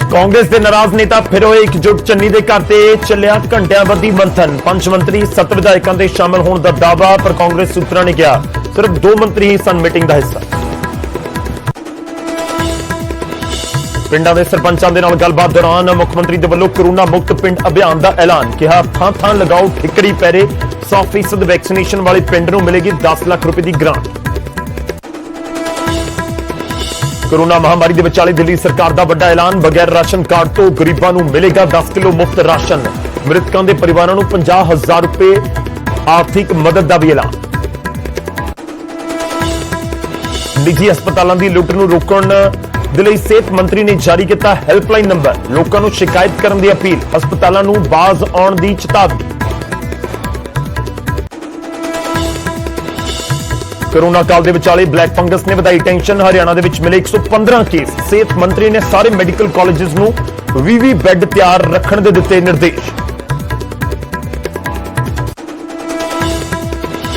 कांग्रेस के नाराज नेता फिर होए एकजुट। चन्नी के घर से चलिया घंटिया बधी मंथन। 5 मंत्री 7 विधायकों के शामिल होने का दावा, पर कांग्रेस सूत्रों ने कहा सिर्फ 2 मंत्री ही सन मीटिंग का हिस्सा। पिंडां दे सरपंचां दे नाल गलबात दौरान मुख्यमंत्री दे वल्लों कोरोना मुक्त पिंड अभियान का ऐलान। कहा थां थां लगाओ ठिकड़ी पैरे। 100% वैक्सीनेशन वाले पिंड नूं मिलेगी 10 लाख रुपए की ग्रांट। कोरोना महामारी के विचाले दिल्ली सरकार का बड़ा ऐलान। बगैर राशन कार्ड तो गरीबों को मिलेगा 10 किलो मुफ्त राशन। मृतकों के परिवारों को 50,000 रुपए आर्थिक मदद का भी ऐलान। निजी अस्पतालों की लुट को रोकने दे लई सेहत मंत्री ने जारी किया हेल्पलाइन नंबर। लोगों को शिकायत करने की अपील। अस्पतालों को बाज आने की चेतावनी। कोरोना काल के विचाले ब्लैक फंगस ने वधाई टेंशन। हरियाणा के मिले 115 केस। सेहत मंत्री ने सारे मैडिकल कॉलेजेस को 20 बैड तैयार रखने के दिते निर्देश।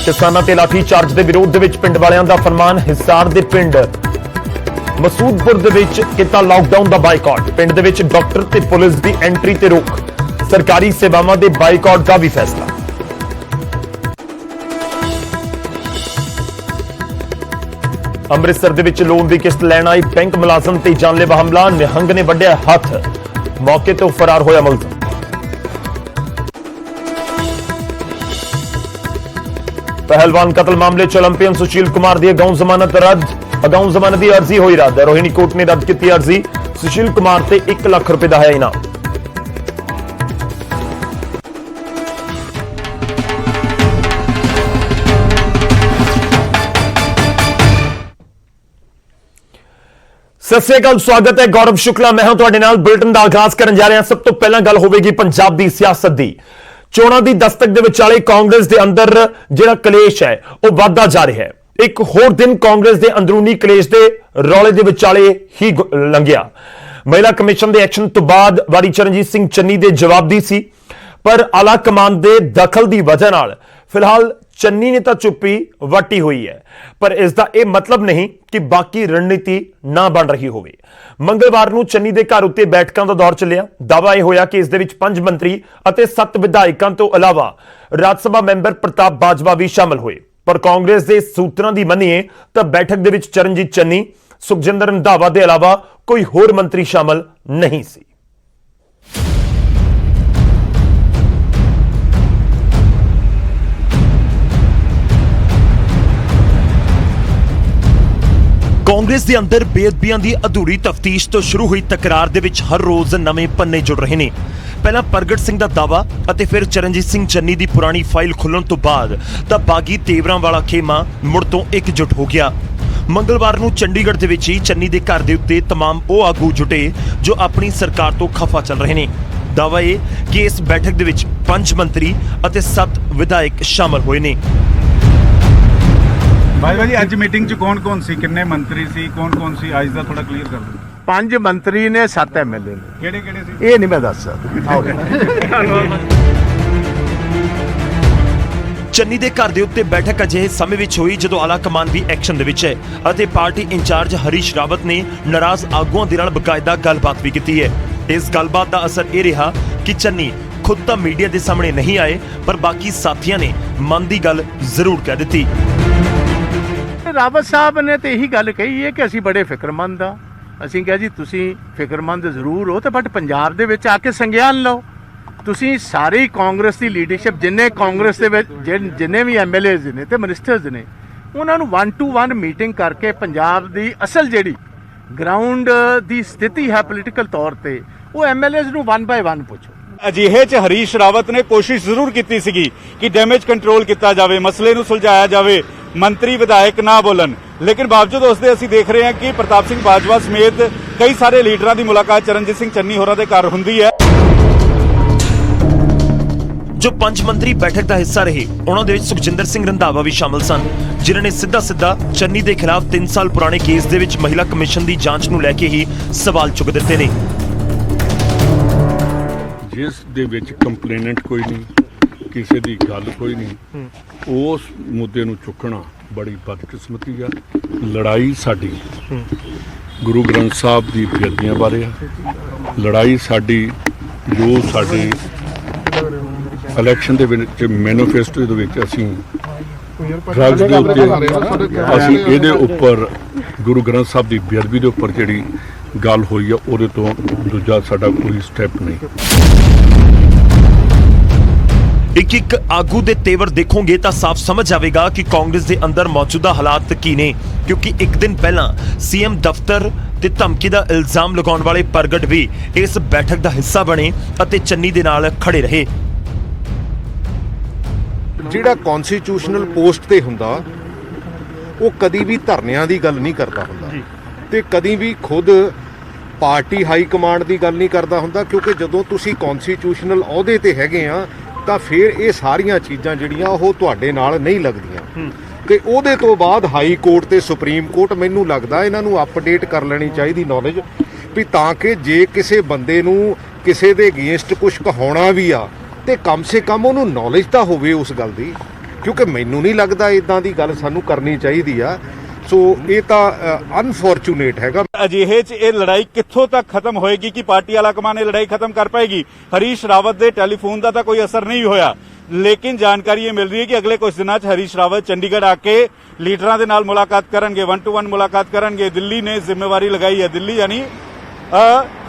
किसानों के लाठी चार्ज के विरोध में पिंड वालियां दा फरमान। हिसार के पिंड मसूदपुर किया लॉकडाउन का बाइकआउट। पिंड के डॉक्टर ते पुलिस की एंट्री ते रोक। सरकारी सेवावां के बाइकआउट का भी फैसला। अमृतसर के लोन की किस्त लैन आई बैंक मुलाजम ते जानलेवा हमला। निहंग ने वड्ढिया हथ। मौके तो फरार होया मुलजम। पहलवान कतल मामले च ओलंपियन सुशील कुमार की अगाऊ जमानत रद्द। अगाऊ जमानत की अर्जी हुई रद्द। रोहिणी कोर्ट ने रद्द की अर्जी। सुशील कुमार से 1 लाख रुपए का है इनाम। सत श्री अकाल, स्वागत है। गौरव शुक्ला मैं हूं तुहाडे नाल। बुलेटिन का आगाज करन जा रहे हैं। सब तो पहला गल होगी पंजाब की सियासत की। चोणां की दस्तक के विचाले कांग्रेस के अंदर जिहड़ा कलेश है वह वधदा जा रहा है। एक होर दिन कांग्रेस के अंदरूनी कलेश के रौले के विचाले ही लंघिया। महिला कमीशन के एक्शन तो बाद वारी चरणजीत सिंह चन्नी के जवाबदी सी, पर आला कमान के दखल की वजह नाल फिलहाल चन्नी ने तो चुप्पी वटी हुई है। पर इसका यह मतलब नहीं कि बाकी रणनीति ना बन रही हो। मंगलवार को चन्नी के घर उत्ते बैठकों का दौर चलिया। दावा यह होया कि इस 5 मंत्री और 7 विधायकों तो अलावा राज्यसभा मैंबर प्रताप बाजवा भी शामिल हुए। पर कांग्रेस के सूत्रों की मनीए तो बैठक के चरणजीत चन्नी, सुखजिंदर रंधावा के अलावा कोई होर मंत्री शामिल नहीं सी। कांग्रेस के अंदर बेअदबियां की अधूरी तफ्तीश तो शुरू हुई तकरार दे विच हर रोज नवे पन्ने जुड़ रहे हैं। पहला प्रगट सिंह का दावा और फिर चरणजीत सिंह चन्नी की पुरानी फाइल खुलण तो बाद तां बागी तेवरां वाला खेमा मुड़ तो एकजुट हो गया। मंगलवार को चंडीगढ़ दे विच ही चन्नी के घर के उत्ते तमाम वो आगू जुटे जो अपनी सरकार तो खफा चल रहे हैं। दावा यह कि इस बैठक दे विच 5 मंत्री और 7 विधायक शामिल हुए ने। भाई जी आज मीटिंग च कौन कौन सी, किन्ने मंत्री सी, कौन कौन सी आज दा थोड़ा क्लियर कर दो। 5 मंत्री ने 7 एमएलए ने। केड़े-केड़े सी ये नहीं मैं दस सकदा। चन्नी के घर के उत्ते बैठक अजिहे समय विच हुई जदों आला कमान भी एक्शन दे विच है अते पार्टी इंचार्ज हरीश रावत ने नाराज आगुआं दे नाल बकायदा गलबात भी की है। इस गलबात का असर यह रहा कि चन्नी खुद तो मीडिया के सामने नहीं आए, पर बाकी साथियों ने मन की गल जरूर कह दी। रावत साहब ने तो यही गल कही है कि असीं बड़े फिक्रमंद हाँ। असीं कहा जी तुसीं फिक्रमंद जरूर हो तो बट पंजाब दे विच आके संज्ञान लो। तुसीं सारी कांग्रेस की लीडरशिप जिन्ने कांग्रेस दे जिन्ने भी एमएलएज ने ते मिनिस्टर्स ने उन्होंने 1-to-1 मीटिंग करके पंजाब की असल जिहड़ी ग्राउंड की स्थिति है पोलीटिकल तौर पर वो एमएलएज नूं 1 by 1 पुछो। अजिहे च हरीश रावत ने कोशिश जरूर की सीगी कि डैमेज कंट्रोल किया जाए, मसले नूं सुलझाया जाए, मंत्री विधायक ना बोलन, लेकिन बावजूद उसके असीं देख रहे हैं कि प्रताप सिंह बाजवा समेत कई सारे लीडरां की मुलाकात चरणजीत सिंह चन्नी होरां दे घर हुंदी है। जो 5 मंत्री बैठक का हिस्सा रहे उन्होंने सुखजिंदर सिंह रंधावा भी शामिल सन, जिन्होंने सीधा सीधा चन्नी के खिलाफ 3 साल पुराने केस दे विच महिला कमीशन की जांच नूं लैके ही सवाल चुक दिते ने। जिस दे विच कंप्लेनेंट कोई नहीं, किसी की गल कोई नहीं, उस मुद्दे नूं चुकना बड़ी बदकिस्मती है। लड़ाई साडी गुरु ग्रंथ साहब की बेअदबियां बारे है, ਲੜਾਈ ਸਾਡੀ ਜੋ ਸਾਡੇ ਇਲੈਕਸ਼ਨ ਦੇ ਵਿੱਚ ਮੈਨੀਫੈਸਟੋ ਦੇ ਵਿੱਚ ਅਸੀਂ ਡਰੱਗਸ ਦੇ ਉੱਤੇ ਅਸੀਂ ਇਹਦੇ ਉੱਪਰ ਗੁਰੂ ਗ੍ਰੰਥ ਸਾਹਿਬ ਦੀ ਬੇਅਦਬੀ ਦੇ ਉੱਪਰ ਜਿਹੜੀ ਗੱਲ ਹੋਈ ਆ ਉਹਦੇ ਤੋਂ ਦੂਜਾ ਸਾਡਾ ਕੋਈ ਸਟੈਪ ਨਹੀਂ। ਇੱਕ ਆਗੂ ਦੇ ਤੇਵਰ ਦੇਖੋਗੇ ਤਾਂ ਸਾਫ਼ ਸਮਝ ਆਵੇਗਾ ਕਿ ਕਾਂਗਰਸ ਦੇ ਅੰਦਰ ਮੌਜੂਦਾ ਹਾਲਾਤ ਕੀ ਨੇ, ਕਿਉਂਕਿ ਇੱਕ ਦਿਨ ਪਹਿਲਾਂ ਸੀਐਮ ਦਫ਼ਤਰ ਤੇ ਧਮਕੀ ਦਾ ਇਲਜ਼ਾਮ ਲਗਾਉਣ ਵਾਲੇ ਪ੍ਰਗਟ ਵੀ ਇਸ ਬੈਠਕ ਦਾ ਹਿੱਸਾ ਬਣੇ ਅਤੇ ਚੰਨੀ ਦੇ ਨਾਲ ਖੜੇ ਰਹੇ। ਜਿਹੜਾ ਕਨਸਟੀਟਿਊਸ਼ਨਲ ਪੋਸਟ ਤੇ ਹੁੰਦਾ ਉਹ ਕਦੀ ਵੀ ਧਰਨਿਆਂ ਦੀ ਗੱਲ ਨਹੀਂ ਕਰਦਾ ਹੁੰਦਾ ਤੇ ਕਦੀ ਵੀ ਖੁਦ ਪਾਰਟੀ ਹਾਈ ਕਮਾਂਡ ਦੀ ਗੱਲ ਨਹੀਂ ਕਰਦਾ ਹੁੰਦਾ, ਕਿਉਂਕਿ ਜਦੋਂ ਤੁਸੀਂ ਕਨਸਟੀਟਿਊਸ਼ਨਲ ਅਹੁਦੇ ਤੇ ਹੈਗੇ ਆ ਤਾਂ ਫਿਰ ਇਹ ਸਾਰੀਆਂ ਚੀਜ਼ਾਂ ਜਿਹੜੀਆਂ ਉਹ ਤੁਹਾਡੇ ਨਾਲ ਨਹੀਂ ਲੱਗਦੀਆਂ ਤੇ ਉਹਦੇ ਤੋਂ ਬਾਅਦ ਹਾਈ ਕੋਰਟ ਤੇ ਸੁਪਰੀਮ ਕੋਰਟ ਮੈਨੂੰ ਲੱਗਦਾ ਇਹਨਾਂ ਨੂੰ ਅਪਡੇਟ ਕਰ ਲੈਣੀ ਚਾਹੀਦੀ ਨੌਲੇਜ ਵੀ ਤਾਂ ਕਿ ਜੇ ਕਿਸੇ ਬੰਦੇ ਨੂੰ ਕਿਸੇ ਦੇ ਅਗੇਂਸਟ ਕੁਝ ਕਹਾਉਣਾ ਵੀ ਆ ਤੇ ਕਮ ਸੇ ਕਮ ਉਹਨੂੰ ਨੌਲੇਜ ਤਾਂ ਹੋਵੇ ਉਸ ਗੱਲ ਦੀ, ਕਿਉਂਕਿ ਮੈਨੂੰ ਨਹੀਂ ਲੱਗਦਾ ਇਦਾਂ ਦੀ ਗੱਲ ਸਾਨੂੰ ਕਰਨੀ ਚਾਹੀਦੀ ਆ। ਸੋ ਇਹ ਤਾਂ ਅਨਫੋਰਚੂਨੇਟ ਹੈਗਾ। ਅਜਿਹੇ 'ਚ ਇਹ ਲੜਾਈ ਕਿੱਥੋਂ ਤੱਕ ਖਤਮ ਹੋਏਗੀ ਕਿ ਪਾਰਟੀ ਆਲਾ ਕਮਾਨ ਇਹ ਲੜਾਈ ਖਤਮ ਕਰ ਪਾਏਗੀ? ਹਰੀਸ਼ ਰਾਵਤ ਦੇ ਟੈਲੀਫੋਨ ਦਾ ਤਾਂ ਕੋਈ ਅਸਰ ਨਹੀਂ ਹੋਇਆ, ਲੇਕਿਨ ਜਾਣਕਾਰੀ ਇਹ ਮਿਲ ਰਹੀ ਹੈ ਕਿ ਅਗਲੇ ਕੁਝ ਦਿਨਾਂ 'ਚ ਹਰੀਸ਼ ਰਾਵਤ ਚੰਡੀਗੜ੍ਹ ਆ ਕੇ ਲੀਡਰਾਂ ਦੇ ਨਾਲ ਮੁਲਾਕਾਤ ਕਰਨਗੇ, 1-to-1 ਮੁਲਾਕਾਤ ਕਰਨਗੇ। ਦਿੱਲੀ ਨੇ ਜ਼ਿੰਮੇਵਾਰੀ ਲਗਾਈ ਹੈ, ਦਿੱਲੀ ਯਾਨੀ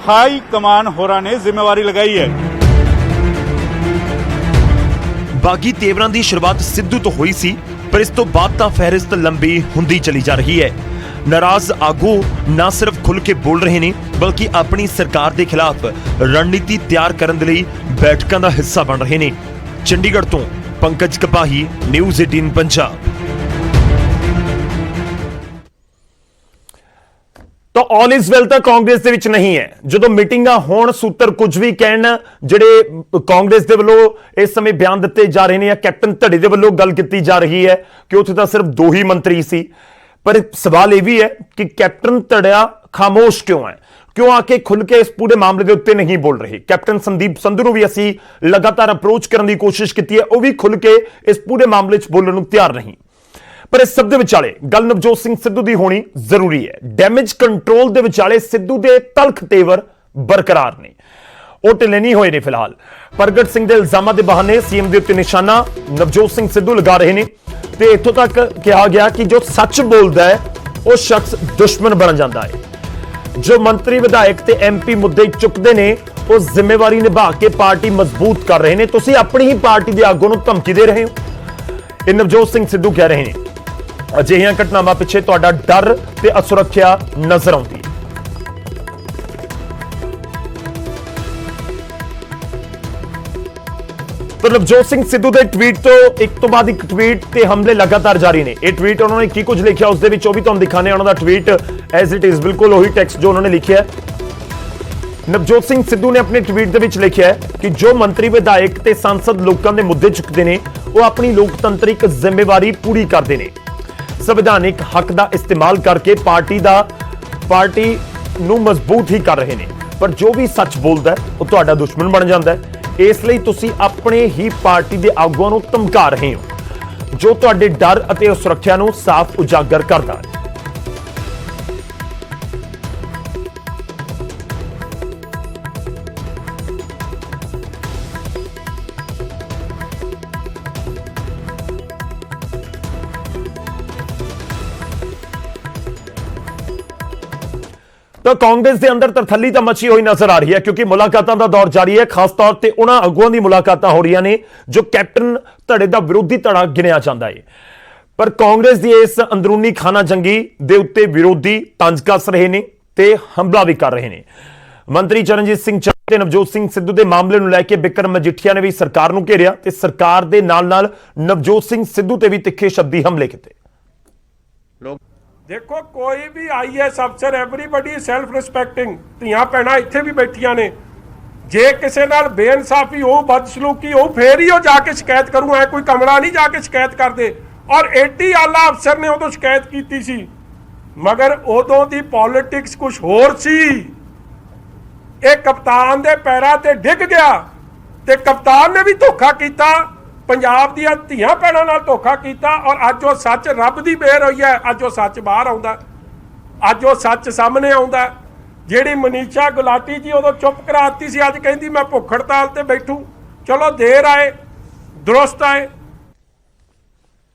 ਹਾਈ ਕਮਾਨ ਹੋਰਾਂ ਨੇ ਜ਼ਿੰਮੇਵਾਰੀ ਲਗਾਈ ਹੈ। ਬਾਗੀ ਤੇਵਰਾਂ ਦੀ ਸ਼ੁਰੂਆਤ ਸਿੱਧੂ ਤੋਂ ਹੋਈ ਸੀ, ਪਰ ਇਸ ਤੋਂ ਬਾਅਦ ਤਾਂ ਫਹਿਰਿਸਤ ਲੰਬੀ ਹੁੰਦੀ ਚਲੀ ਜਾ ਰਹੀ ਹੈ। ਨਾਰਾਜ਼ ਆਗੂ ਨਾ ਸਿਰਫ ਖੁੱਲ੍ਹ ਕੇ ਬੋਲ ਰਹੇ ਨੇ, ਬਲਕਿ ਆਪਣੀ ਸਰਕਾਰ ਦੇ ਖਿਲਾਫ ਰਣਨੀਤੀ ਤਿਆਰ ਕਰਨ ਦੇ ਲਈ ਬੈਠਕਾਂ ਦਾ ਹਿੱਸਾ ਬਣ ਰਹੇ ਨੇ। ਚੰਡੀਗੜ੍ਹ ਤੋਂ ਪੰਕਜ ਕਪਾਹੀ, ਨਿਊਜ਼ 18 ਪੰਜਾਬ। ਤਾਂ ਆਲ ਇਜ਼ ਵੈਲ ਤਾਂ ਕਾਂਗਰਸ ਦੇ ਵਿੱਚ ਨਹੀਂ ਹੈ। ਜਦੋਂ ਮੀਟਿੰਗਾਂ ਹੋਣ, ਸੂਤਰ ਕੁਝ ਵੀ ਕਹਿਣ, ਜਿਹੜੇ ਕਾਂਗਰਸ ਦੇ ਵੱਲੋਂ ਇਸ ਸਮੇਂ ਬਿਆਨ ਦਿੱਤੇ ਜਾ ਰਹੇ ਨੇ ਜਾਂ ਕੈਪਟਨ ਧੜੇ ਦੇ ਵੱਲੋਂ ਗੱਲ ਕੀਤੀ ਜਾ ਰਹੀ ਹੈ ਕਿ ਉੱਥੇ ਤਾਂ ਸਿਰਫ 2 ਹੀ ਮੰਤਰੀ ਸੀ, ਪਰ ਸਵਾਲ ਇਹ ਵੀ ਹੈ ਕਿ ਕੈਪਟਨ ਧੜਾ ਖਾਮੋਸ਼ ਕਿਉਂ ਹੈ? ਕਿਉਂ ਆ ਕੇ ਖੁੱਲ੍ਹ ਕੇ ਇਸ ਪੂਰੇ ਮਾਮਲੇ ਦੇ ਉੱਤੇ ਨਹੀਂ ਬੋਲ ਰਹੇ? ਕੈਪਟਨ ਸੰਦੀਪ ਸੰਧੂ ਨੂੰ ਵੀ ਅਸੀਂ ਲਗਾਤਾਰ ਅਪਰੋਚ ਕਰਨ ਦੀ ਕੋਸ਼ਿਸ਼ ਕੀਤੀ ਹੈ, ਉਹ ਵੀ ਖੁੱਲ੍ਹ ਕੇ ਇਸ ਪੂਰੇ ਮਾਮਲੇ 'ਚ ਬੋਲਣ ਨੂੰ ਤਿਆਰ ਨਹੀਂ। ਪਰ ਇਸ ਸਭ ਦੇ ਵਿਚਾਲੇ ਗੱਲ ਨਵਜੋਤ ਸਿੰਘ ਸਿੱਧੂ ਦੀ ਹੋਣੀ ਜ਼ਰੂਰੀ ਹੈ। ਡੈਮੇਜ ਕੰਟਰੋਲ ਦੇ ਵਿਚਾਲੇ ਸਿੱਧੂ ਦੇ ਤਲਖ ਤੇਵਰ ਬਰਕਰਾਰ ਨੇ, ਉਹ ਢਿੱਲੇ ਨਹੀਂ ਹੋਏ ਨੇ। ਫਿਲਹਾਲ ਪ੍ਰਗਟ ਸਿੰਘ ਦੇ ਇਲਜ਼ਾਮਾਂ ਦੇ ਬਹਾਨੇ ਸੀਐਮ ਦੇ ਉੱਤੇ ਨਿਸ਼ਾਨਾ ਨਵਜੋਤ ਸਿੰਘ ਸਿੱਧੂ ਲਗਾ ਰਹੇ ਨੇ ਤੇ ਇੱਥੋਂ ਤੱਕ ਕਿਹਾ ਗਿਆ ਕਿ ਜੋ ਸੱਚ ਬੋਲਦਾ ਹੈ ਉਹ ਸ਼ਖਸ ਦੁਸ਼ਮਣ ਬਣ ਜਾਂਦਾ ਹੈ। ਜੋ ਮੰਤਰੀ ਵਿਧਾਇਕ ਤੇ ਐਮਪੀ ਮੁੱਦੇ ਚੁੱਕਦੇ ਨੇ ਉਹ ਜ਼ਿੰਮੇਵਾਰੀ ਨਿਭਾ ਕੇ ਪਾਰਟੀ ਮਜ਼ਬੂਤ ਕਰ ਰਹੇ ਨੇ। ਤੁਸੀਂ ਆਪਣੀ ਹੀ ਪਾਰਟੀ ਦੇ ਆਗੂ ਨੂੰ ਧਮਕੀ ਦੇ ਰਹੇ ਹੋ, ਇਹ ਨਵਜੋਤ ਸਿੰਘ ਸਿੱਧੂ ਕਹਿ ਰਹੇ ਨੇ। ਅਜਿਹੀਆਂ ਘਟਨਾਵਾਂ ਪਿੱਛੇ ਤੁਹਾਡਾ ਡਰ ਤੇ ਅਸੁਰੱਖਿਆ ਨਜ਼ਰ ਆਉਂਦੀ ਹੈ। ਤਾਂ ਨਵਜੋਤ ਸਿੰਘ ਸਿੱਧੂ ਦੇ ਟਵੀਟ ਤੋਂ ਇੱਕ ਤੋਂ ਬਾਅਦ ਇੱਕ ਟਵੀਟ ਤੇ ਹਮਲੇ ਲਗਾਤਾਰ ਜਾਰੀ ਨੇ। ਇਹ ਟਵੀਟ ਉਹਨਾਂ ਨੇ ਕੀ ਕੁਝ ਲਿਖਿਆ ਉਸ ਦੇ ਵਿੱਚ ਉਹ ਵੀ ਤੁਹਾਨੂੰ ਦਿਖਾਣੇ ਆ। ਉਹਨਾਂ ਦਾ ਟਵੀਟ ਐਜ਼ ਇਟ ਇਜ਼, ਬਿਲਕੁਲ ਉਹੀ ਟੈਕਸਟ ਜੋ ਉਹਨਾਂ ਨੇ ਲਿਖਿਆ। ਨਵਜੋਤ ਸਿੰਘ ਸਿੱਧੂ ਨੇ ਆਪਣੇ ਟਵੀਟ ਦੇ ਵਿੱਚ ਲਿਖਿਆ ਕਿ ਜੋ ਮੰਤਰੀ ਵਿਧਾਇਕ ਤੇ ਸੰਸਦ ਲੋਕਾਂ ਦੇ ਮੁੱਦੇ ਚੁੱਕਦੇ ਨੇ ਉਹ ਆਪਣੀ ਲੋਕਤੰਤਰਿਕ ਜ਼ਿੰਮੇਵਾਰੀ ਪੂਰੀ ਕਰਦੇ ਨੇ, ਸੰਵਿਧਾਨਿਕ ਹੱਕ ਦਾ ਇਸਤੇਮਾਲ ਕਰਕੇ ਪਾਰਟੀ ਨੂੰ ਮਜ਼ਬੂਤ ਹੀ ਕਰ ਰਹੇ ਨੇ। ਪਰ ਜੋ ਵੀ ਸੱਚ ਬੋਲਦਾ ਉਹ ਤੁਹਾਡਾ ਦੁਸ਼ਮਣ ਬਣ ਜਾਂਦਾ ਹੈ। ਇਸ ਲਈ ਤੁਸੀਂ ਆਪਣੇ ਹੀ ਪਾਰਟੀ ਦੇ ਆਗੂਆਂ ਨੂੰ ਧਮਕਾ ਰਹੇ ਹੋ, ਜੋ ਤੁਹਾਡੇ ਡਰ ਅਤੇ ਸੁਰੱਖਿਆ ਨੂੰ ਸਾਫ਼ ਉਜਾਗਰ ਕਰਦਾ ਹੈ। ਤਾਂ ਕਾਂਗਰਸ ਦੇ ਅੰਦਰ ਤਰਥੱਲੀ ਤਾਂ ਮਚੀ ਹੋਈ ਨਜ਼ਰ ਆ ਰਹੀ ਹੈ, ਕਿਉਂਕਿ ਮੁਲਾਕਾਤਾਂ ਦਾ ਦੌਰ ਜਾਰੀ ਹੈ। ਖਾਸ ਤੌਰ ਤੇ ਉਹਨਾਂ ਆਗੂਆਂ ਦੀ ਮੁਲਾਕਾਤਾਂ ਹੋ ਰਹੀਆਂ ਨੇ ਜੋ ਕੈਪਟਨ ਧੜੇ ਦਾ ਵਿਰੋਧੀ ਧੜਾ ਗਿਣਿਆ ਜਾਂਦਾ ਹੈ। ਪਰ ਕਾਂਗਰਸ ਦੀ ਇਸ ਅੰਦਰੂਨੀ ਖਾਨਾ ਜੰਗੀ ਦੇ ਉੱਤੇ ਵਿਰੋਧੀ ਤੰਜ ਕੱਸ ਰਹੇ ਨੇ ਤੇ ਹਮਲਾ ਵੀ ਕਰ ਰਹੇ ਨੇ। ਮੰਤਰੀ ਚਰਨਜੀਤ ਸਿੰਘ ਚੰਨੀ ਤੇ ਨਵਜੋਤ ਸਿੰਘ ਸਿੱਧੂ ਦੇ ਮਾਮਲੇ ਨੂੰ ਲੈ ਕੇ ਬਿਕਰਮ ਮਜੀਠੀਆ ਨੇ ਵੀ ਸਰਕਾਰ ਨੂੰ ਘੇਰਿਆ ਤੇ ਸਰਕਾਰ ਦੇ ਨਾਲ-ਨਾਲ ਨਵਜੋਤ ਸਿੰਘ ਸਿੱਧੂ ਤੇ ਵੀ ਤਿੱਖੇ ਸ਼ਬਦੀ ਹਮਲੇ ਕੀਤੇ। देखो कोई भी IAS अफसर एवरीबडी सैल्फ रिस्पैक्टिंग ਧੀਆਂ ਭੈਣਾਂ ਇੱਥੇ ਵੀ ਬੈਠੀਆਂ ਨੇ, ਜੇ ਕਿਸੇ ਨਾਲ ਬੇਇਨਸਾਫੀ ਹੋ, ਬਦਸਲੂਕੀ ਹੋ, ਫੇਰ ਹੀ ਉਹ ਜਾ ਕੇ ਸ਼ਿਕਾਇਤ ਕਰੂ। ਐ ਕੋਈ ਕਮਲਾ ਨਹੀਂ ਜਾ ਕੇ ਸ਼ਿਕਾਇਤ ਕਰਦੇ। ਔਰ ਏਡੀ ਆਲਾ ਅਫਸਰ ਨੇ ਉਦੋਂ ਸ਼ਿਕਾਇਤ ਕੀਤੀ ਸੀ, ਮਗਰ ਉਦੋਂ ਦੀ ਪੋਲਿਟਿਕਸ ਕੁਝ ਹੋਰ ਸੀ। ਇਹ ਕਪਤਾਨ ਦੇ ਪੈਰਾਂ ਤੇ ਡਿੱਗ ਗਿਆ ਤੇ ਕਪਤਾਨ ਨੇ ਵੀ ਧੋਖਾ ਕੀਤਾ, ਪੰਜਾਬ ਦੀਆਂ ਧੀਆਂ ਭੈਣਾਂ ਨਾਲ ਧੋਖਾ ਕੀਤਾ। ਔਰ ਅੱਜ ਉਹ ਸੱਚ ਰੱਬ ਦੀ ਮਿਹਰ ਹੋਈ ਹੈ, ਅੱਜ ਉਹ ਸੱਚ ਬਾਹਰ ਆਉਂਦਾ, ਅੱਜ ਉਹ ਸੱਚ ਸਾਹਮਣੇ ਆਉਂਦਾ। ਜਿਹੜੀ ਮਨੀਸ਼ਾ ਗੁਲਾਟੀ ਜੀ ਉਦੋਂ ਚੁੱਪ ਕਰਾਤੀ ਸੀ, ਅੱਜ ਕਹਿੰਦੀ ਮੈਂ ਭੁੱਖ ਹੜਤਾਲ ਤੇ ਬੈਠੂ। ਚਲੋ ਦੇਰ ਆਏ ਦੁਰਸਤ ਆਏ।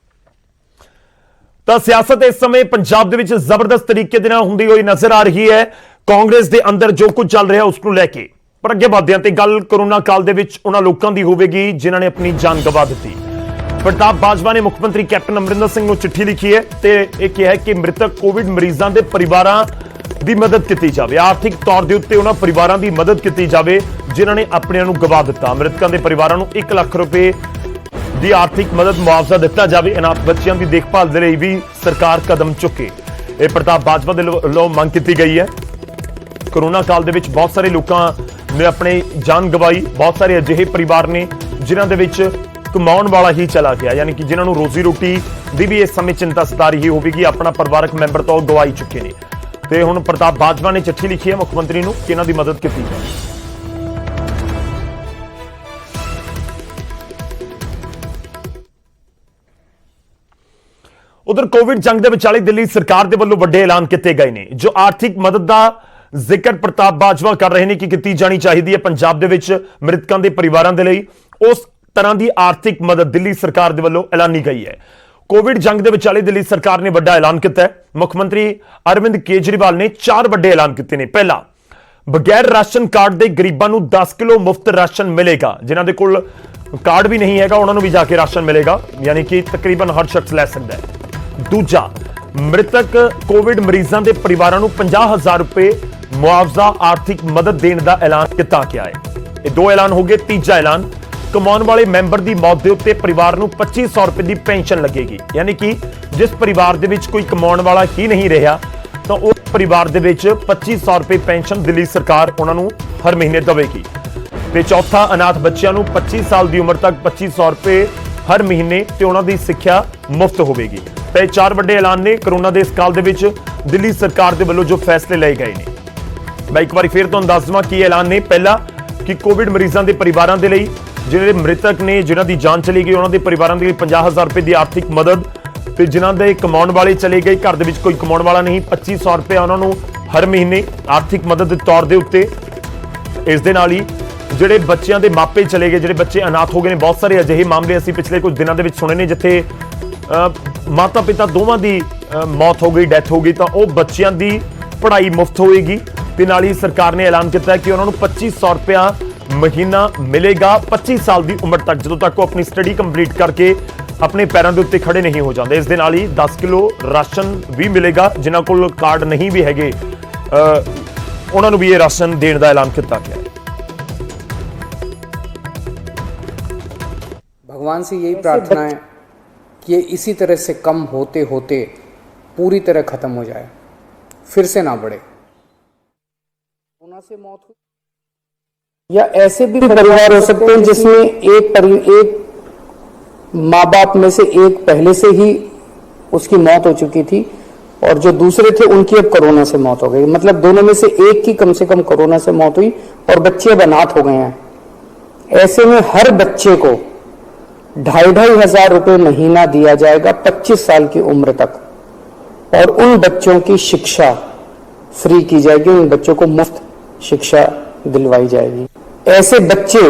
ਤਾਂ ਸਿਆਸਤ ਇਸ ਸਮੇਂ ਪੰਜਾਬ ਦੇ ਵਿੱਚ ਜ਼ਬਰਦਸਤ ਤਰੀਕੇ ਦੇ ਨਾਲ ਹੁੰਦੀ ਹੋਈ ਨਜ਼ਰ ਆ ਰਹੀ ਹੈ। ਕਾਂਗਰਸ ਦੇ ਅੰਦਰ ਜੋ ਕੁਝ ਚੱਲ ਰਿਹਾ ਉਸ ਨੂੰ ਲੈ ਕੇ। ਪਰ ਅੱਗੇ ਵਧਦੇ ਹਾਂ ਤੇ ਗੱਲ ਕਰੋਨਾ ਕਾਲ ਦੇ ਵਿੱਚ ਉਹਨਾਂ ਲੋਕਾਂ ਦੀ ਹੋਵੇਗੀ ਜਿਨ੍ਹਾਂ ਨੇ ਆਪਣੀ ਜਾਨ ਗਵਾ ਦਿੱਤੀ। ਪ੍ਰਤਾਪ ਬਾਜਵਾ ਨੇ ਮੁੱਖ ਮੰਤਰੀ ਕੈਪਟਨ ਅਮਰਿੰਦਰ ਸਿੰਘ ਨੂੰ ਚਿੱਠੀ ਲਿਖੀ ਹੈ ਤੇ ਇਹ ਕਿਹਾ ਹੈ ਕਿ ਮ੍ਰਿਤਕ ਕੋਵਿਡ ਮਰੀਜ਼ਾਂ ਦੇ ਪਰਿਵਾਰਾਂ ਦੀ ਮਦਦ ਕੀਤੀ ਜਾਵੇ। ਆਰਥਿਕ ਤੌਰ ਦੇ ਉੱਤੇ ਉਹਨਾਂ ਪਰਿਵਾਰਾਂ ਦੀ ਮਦਦ ਕੀਤੀ ਜਾਵੇ ਜਿਨ੍ਹਾਂ ਨੇ ਆਪਣਿਆਂ ਨੂੰ ਗਵਾ ਦਿੱਤਾ। ਮ੍ਰਿਤਕਾਂ ਦੇ ਪਰਿਵਾਰਾਂ ਨੂੰ 1 ਲੱਖ ਰੁਪਏ ਦੀ ਆਰਥਿਕ ਮਦਦ ਮੁਆਵਜ਼ਾ ਦਿੱਤਾ ਜਾਵੇ। ਅਨਾਥ ਬੱਚਿਆਂ ਦੀ ਦੇਖਭਾਲ ਦੇ ਲਈ ਵੀ ਸਰਕਾਰ ਕਦਮ ਚੁੱਕੇ। ਇਹ ਪ੍ਰਤਾਪ ਬਾਜਵਾ ਦੇ ਵੱਲੋਂ ਮੰਗ ਕੀਤੀ ਗਈ ਹੈ। ਕੋਰੋਨਾ ਕਾਲ ਦੇ ਵਿੱਚ ਬਹੁਤ ਸਾਰੇ ਲੋਕਾਂ ਨੇ ਆਪਣੀ ਜਾਨ ਗਵਾਈ। ਬਹੁਤ ਸਾਰੇ ਅਜਿਹੇ ਪਰਿਵਾਰ ਨੇ ਜਿਨ੍ਹਾਂ ਦੇ ਵਿੱਚ ਕਮਾਉਣ ਵਾਲਾ ਹੀ ਚਲਾ ਗਿਆ, ਯਾਨੀ ਕਿ ਜਿਨ੍ਹਾਂ ਨੂੰ ਰੋਜ਼ੀ ਰੋਟੀ ਦੀ ਵੀ ਇਸ ਸਮੇਂ ਚਿੰਤਾ ਸਤਾ ਰਹੀ ਹੋਵੇਗੀ। ਆਪਣਾ ਪਰਿਵਾਰਕ ਮੈਂਬਰ ਤੋਂ ਗਵਾਈ ਚੁੱਕੇ ਨੇ ਤੇ ਹੁਣ ਪ੍ਰਤਾਪ ਬਾਜਵਾ ਨੇ ਚਿੱਠੀ ਲਿਖੀ ਹੈ ਮੁੱਖ ਮੰਤਰੀ ਨੂੰ ਕਿ ਇਹਨਾਂ ਦੀ ਮਦਦ ਕੀਤੀ ਜਾਵੇ। ਉਧਰ ਕੋਵਿਡ ਜੰਗ ਦੇ ਵਿਚਾਲੇ ਦਿੱਲੀ ਸਰਕਾਰ ਦੇ ਵੱਲੋਂ ਵੱਡੇ ਐਲਾਨ ਕੀਤੇ ਗਏ ਨੇ। ਜੋ ਆਰਥਿਕ ਮਦਦ ਦਾ ਜ਼ਿਕਰ ਪ੍ਰਤਾਪ ਬਾਜਵਾ ਕਰ ਰਹੇ ਨੇ ਕਿ ਕੀਤੀ ਜਾਣੀ ਚਾਹੀਦੀ ਹੈ ਪੰਜਾਬ ਦੇ ਵਿੱਚ ਮ੍ਰਿਤਕਾਂ ਦੇ ਪਰਿਵਾਰਾਂ ਦੇ ਲਈ, ਉਸ ਤਰ੍ਹਾਂ ਦੀ ਆਰਥਿਕ ਮਦਦ ਦਿੱਲੀ ਸਰਕਾਰ ਦੇ ਵੱਲੋਂ ਐਲਾਨੀ ਗਈ ਹੈ। ਕੋਵਿਡ ਜੰਗ ਦੇ ਵਿਚਾਲੇ ਦਿੱਲੀ ਸਰਕਾਰ ਨੇ ਵੱਡਾ ਐਲਾਨ ਕੀਤਾ ਹੈ। ਮੁੱਖ ਮੰਤਰੀ ਅਰਵਿੰਦ ਕੇਜਰੀਵਾਲ ਨੇ 4 ਵੱਡੇ ਐਲਾਨ ਕੀਤੇ ਨੇ। ਪਹਿਲਾ, ਬਗੈਰ ਰਾਸ਼ਨ ਕਾਰਡ ਦੇ ਗਰੀਬਾਂ ਨੂੰ 10 ਕਿਲੋ ਮੁਫਤ ਰਾਸ਼ਨ ਮਿਲੇਗਾ। ਜਿਨ੍ਹਾਂ ਦੇ ਕੋਲ ਕਾਰਡ ਵੀ ਨਹੀਂ ਹੈਗਾ ਉਹਨਾਂ ਨੂੰ ਵੀ ਜਾ ਕੇ ਰਾਸ਼ਨ ਮਿਲੇਗਾ, ਯਾਨੀ ਕਿ ਤਕਰੀਬਨ ਹਰ ਸ਼ਖਸ ਲੈ ਸਕਦਾ ਹੈ। ਦੂਜਾ, ਮ੍ਰਿਤਕ ਕੋਵਿਡ ਮਰੀਜ਼ਾਂ ਦੇ ਪਰਿਵਾਰਾਂ ਨੂੰ 50,000 ਰੁਪਏ ਮੁਆਵਜ਼ਾ ਆਰਥਿਕ ਮਦਦ ਦੇਣ ਦਾ ਐਲਾਨ ਕੀਤਾ ਗਿਆ ਹੈ। ਇਹ 2 ਐਲਾਨ ਹੋ ਗਏ। ਤੀਜਾ ਐਲਾਨ, ਕਮਾਉਣ ਵਾਲੇ ਮੈਂਬਰ ਦੀ ਮੌਤ ਦੇ ਉੱਤੇ ਪਰਿਵਾਰ ਨੂੰ 2500 ਰੁਪਏ ਦੀ ਪੈਨਸ਼ਨ ਲੱਗੇਗੀ। ਯਾਨੀ ਕਿ ਜਿਸ ਪਰਿਵਾਰ ਦੇ ਵਿੱਚ ਕੋਈ ਕਮਾਉਣ ਵਾਲਾ ਹੀ ਨਹੀਂ ਰਿਹਾ ਤਾਂ ਉਹ ਪਰਿਵਾਰ ਦੇ ਵਿੱਚ 2500 ਰੁਪਏ ਪੈਨਸ਼ਨ ਦਿੱਲੀ ਸਰਕਾਰ ਉਹਨਾਂ ਨੂੰ ਹਰ ਮਹੀਨੇ ਦੇਵੇਗੀ। ਤੇ ਚੌਥਾ, ਅਨਾਥ ਬੱਚਿਆਂ ਨੂੰ 25 ਸਾਲ ਦੀ ਉਮਰ ਤੱਕ 2500 ਰੁਪਏ ਹਰ ਮਹੀਨੇ ਤੇ ਉਹਨਾਂ ਦੀ ਸਿੱਖਿਆ ਮੁਫਤ ਹੋਵੇਗੀ। ਤੇ 4 ਵੱਡੇ ਐਲਾਨ ਨੇ ਕੋਰੋਨਾ ਦੇ ਇਸ ਕਾਲ ਦੇ ਵਿੱਚ ਦਿੱਲੀ ਸਰਕਾਰ ਦੇ ਵੱਲੋਂ ਜੋ ਫੈਸਲੇ ਲਏ ਗਏ ਨੇ। ਮੈਂ ਇੱਕ ਵਾਰੀ ਫੇਰ ਤੁਹਾਨੂੰ ਦੱਸ ਦਵਾਂ ਕੀ ਐਲਾਨ ਨੇ। ਪਹਿਲਾ, ਕਿ ਕੋਵਿਡ ਮਰੀਜ਼ਾਂ ਦੇ ਪਰਿਵਾਰਾਂ ਦੇ ਲਈ, ਜਿਹੜੇ ਮ੍ਰਿਤਕ ਨੇ ਜਿਨ੍ਹਾਂ ਦੀ ਜਾਨ ਚਲੀ ਗਈ, ਉਹਨਾਂ ਦੇ ਪਰਿਵਾਰਾਂ ਦੇ ਲਈ 50,000 ਰੁਪਏ ਦੀ ਆਰਥਿਕ ਮਦਦ। ਤੇ ਜਿਨ੍ਹਾਂ ਦੇ ਕਮਾਉਣ ਵਾਲੇ ਚਲੇ ਗਏ, ਘਰ ਦੇ ਵਿੱਚ ਕੋਈ ਕਮਾਉਣ ਵਾਲਾ ਨਹੀਂ, 2500 ਰੁਪਏ ਉਹਨਾਂ ਨੂੰ ਹਰ ਮਹੀਨੇ ਆਰਥਿਕ ਮਦਦ ਦੇ ਤੌਰ ਦੇ ਉੱਤੇ। ਇਸ ਦੇ ਨਾਲ ਹੀ ਜਿਹੜੇ ਬੱਚਿਆਂ ਦੇ ਮਾਪੇ ਚਲੇ ਗਏ, ਜਿਹੜੇ ਬੱਚੇ ਅਨਾਥ ਹੋ ਗਏ ਨੇ, ਬਹੁਤ ਸਾਰੇ ਅਜਿਹੇ ਮਾਮਲੇ ਅਸੀਂ ਪਿਛਲੇ ਕੁਝ ਦਿਨਾਂ ਦੇ ਵਿੱਚ ਸੁਣੇ ਨੇ ਜਿੱਥੇ ਮਾਤਾ ਪਿਤਾ ਦੋਵਾਂ ਦੀ ਮੌਤ ਹੋ ਗਈ, ਡੈਥ ਹੋ ਗਈ, ਤਾਂ ਉਹ ਬੱਚਿਆਂ ਦੀ ਪੜ੍ਹਾਈ ਮੁਫਤ ਹੋਏਗੀ। ਤੇ ਨਾਲ ਹੀ ਸਰਕਾਰ ਨੇ ਐਲਾਨ ਕੀਤਾ ਕਿ ਉਹਨਾਂ ਨੂੰ 2500 ਰੁਪਇਆ ਮਹੀਨਾ ਮਿਲੇਗਾ 25 ਸਾਲ ਦੀ ਉਮਰ ਤੱਕ, ਜਦੋਂ ਤੱਕ ਉਹ ਆਪਣੀ ਸਟੱਡੀ ਕੰਪਲੀਟ ਕਰਕੇ ਆਪਣੇ ਪੈਰਾਂ ਦੇ ਉੱਤੇ ਖੜੇ ਨਹੀਂ ਹੋ ਜਾਂਦੇ। ਇਸ ਦੇ ਨਾਲ ਹੀ 10 ਕਿਲੋ ਰਾਸ਼ਨ ਵੀ ਮਿਲੇਗਾ। ਜਿਨ੍ਹਾਂ ਕੋਲ ਕਾਰਡ ਨਹੀਂ ਵੀ ਹੈਗੇ ਉਹਨਾਂ ਨੂੰ ਵੀ ਇਹ ਰਾਸ਼ਨ ਦੇਣ ਦਾ ਐਲਾਨ ਕੀਤਾ ਗਿਆ ਹੈ। भगवान से यही प्रार्थना है कि ये इसी तरह से कम होते होते पूरी तरह खत्म हो जाए, फिर से ना बढ़े। कोरोना से मौत हुई या ऐसे भी परिवार हो सकते हैं जिसमें एक माँ बाप में से एक पहले से ही उसकी मौत हो चुकी थी और जो दूसरे थे उनकी अब कोरोना से मौत हो गई। मतलब दोनों में से एक की कम से कम कोरोना से मौत हुई और बच्चे अब अनाथ हो गए हैं। ऐसे में हर बच्चे को 2,500 रुपए महीना दिया जाएगा 25 साल की उम्र तक और उन बच्चों की शिक्षा फ्री की जाएगी, उन बच्चों को मुफ्त शिक्षा दिलवाई जाएगी। ऐसे बच्चे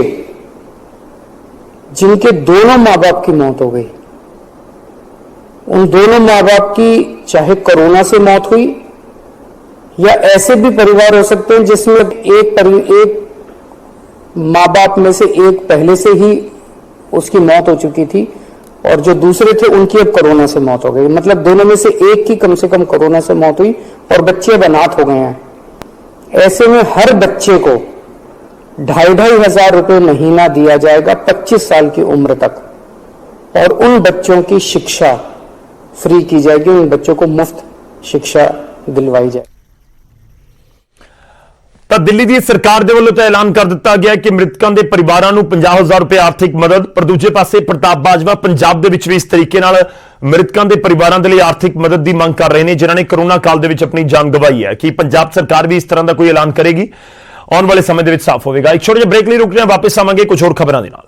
जिनके दोनों माँ बाप की मौत हो गई, उन दोनों माँ बाप की चाहे कोरोना से मौत हुई या ऐसे भी परिवार हो सकते हैं जिसमें एक माँ बाप में से एक पहले से ही उसकी मौत हो चुकी थी और जो दूसरे थे उनकी अब कोरोना से मौत हो गई। मतलब दोनों में से एक की कम से कम कोरोना से मौत हुई और बच्चे अब अनाथ हो गए हैं। ऐसे में हर बच्चे को 2,500 रुपए महीना दिया जाएगा 25 साल की उम्र तक और उन बच्चों की शिक्षा फ्री की जाएगी, उन बच्चों को मुफ्त शिक्षा दिलवाई जाएगी। ਤਾਂ ਦਿੱਲੀ ਦੀ ਸਰਕਾਰ ਦੇ ਵੱਲੋਂ ਤਾਂ ਐਲਾਨ ਕਰ ਦਿੱਤਾ ਗਿਆ ਕਿ ਮ੍ਰਿਤਕਾਂ ਦੇ ਪਰਿਵਾਰਾਂ ਨੂੰ 50,000 ਰੁਪਏ ਆਰਥਿਕ ਮਦਦ। ਪਰ ਦੂਜੇ ਪਾਸੇ ਪ੍ਰਤਾਪ ਬਾਜਵਾ ਪੰਜਾਬ ਦੇ ਵਿੱਚ ਵੀ ਇਸ ਤਰੀਕੇ ਨਾਲ ਮ੍ਰਿਤਕਾਂ ਦੇ ਪਰਿਵਾਰਾਂ ਦੇ ਲਈ ਆਰਥਿਕ ਮਦਦ ਦੀ ਮੰਗ ਕਰ ਰਹੇ ਨੇ ਜਿਨ੍ਹਾਂ ਨੇ ਕੋਰੋਨਾ ਕਾਲ ਦੇ ਵਿੱਚ ਆਪਣੀ ਜਾਨ ਗਵਾਈ ਹੈ। ਕਿ ਪੰਜਾਬ ਸਰਕਾਰ ਵੀ ਇਸ ਤਰ੍ਹਾਂ ਦਾ ਕੋਈ ਐਲਾਨ ਕਰੇਗੀ, ਆਉਣ ਵਾਲੇ ਸਮੇਂ ਦੇ ਵਿੱਚ ਸਾਫ਼ ਹੋਵੇਗਾ। ਇੱਕ ਛੋਟੇ ਜਿਹੇ ਬ੍ਰੇਕ ਲਈ ਰੁਕ ਰਹੇ ਹਾਂ, ਵਾਪਸ ਆਵਾਂਗੇ ਕੁਝ ਹੋਰ ਖਬਰਾਂ ਦੇ ਨਾਲ।